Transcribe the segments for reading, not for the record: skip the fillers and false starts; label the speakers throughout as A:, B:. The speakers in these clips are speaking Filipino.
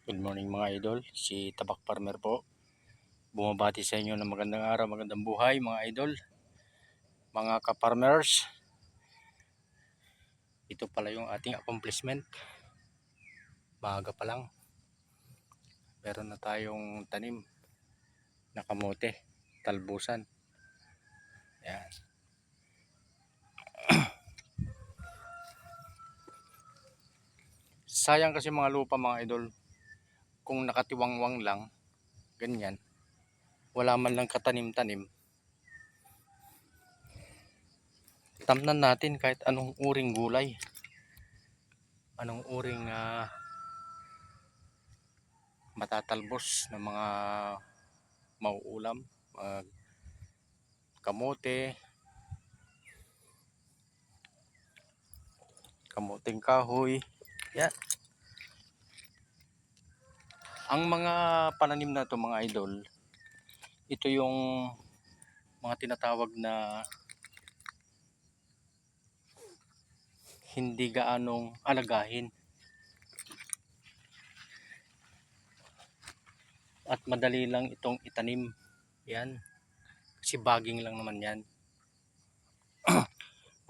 A: Good morning mga idol, si Tabak Farmer po. Bumabati sa inyo ng magandang araw, magandang buhay mga idol, mga ka-farmers. Ito pala yung ating accomplishment. Maaga pa lang, meron na tayong tanim na kamote, talbusan. Yan. Sayang kasi mga lupa mga idol, kung nakatiwangwang lang, ganyan, wala man lang katanim-tanim, tamnan natin kahit anong uring gulay, anong uring matatalbos ng mga mauulam, kamote, kamuting kahoy. Yan. Ang mga pananim na to mga idol, ito yung mga tinatawag na hindi gaanong alagahin at madali lang itong itanim. Yan, kasi baging lang naman yan.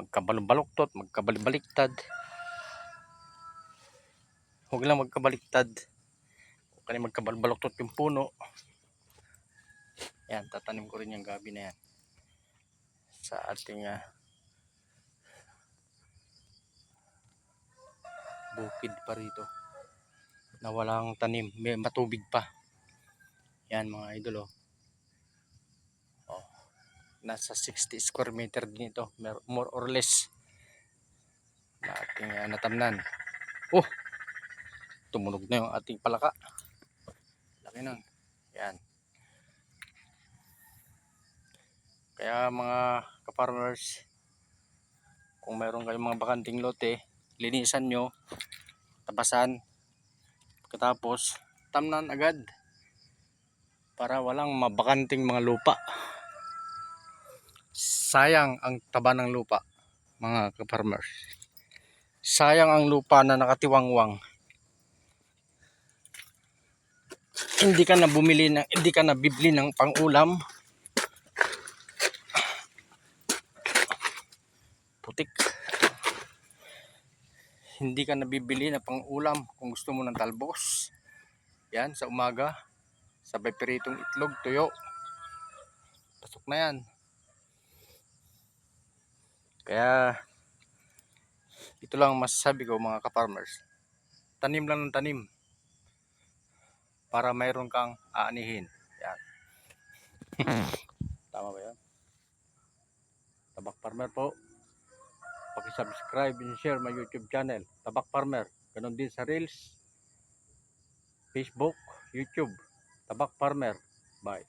A: Magkabalbaluktot, magkabaliktad. Huwag lang magkabaliktad, huwag lang magkabalbaluktot yung puno. Yan, tatanim ko rin yung gabi na yan sa ating bukid pa rito na walang tanim, may matubig pa. Yan mga idol, nasa 60 square meter din ito, more or less, na ating natamnan. Tumunog na yung ating palaka, laki nun. Yan, kaya mga ka-farmers, kung mayroon kayong mga bakanting lote, linisan nyo, tabasan, pagkatapos tamnan agad para walang mabakanting mga lupa. Sayang ang taba ng lupa mga ka-farmers, sayang ang lupa na nakatiwangwang. Hindi ka na bibili ng pang-ulam, putik. Hindi ka nabibili na pang-ulam kung gusto mo ng talbos. Yan, sa umaga, sabay piritong itlog, tuyo, pasok na yan. Kaya ito lang masasabi ko mga ka-farmers, tanim lang ng tanim para mayroon kang aanihin. Yan. Tama ba yan? Tabak Farmer po. Paki-subscribe and share my YouTube channel, Tabak Farmer. Ganon din sa Reels, Facebook, YouTube, Tabak Farmer. Bye.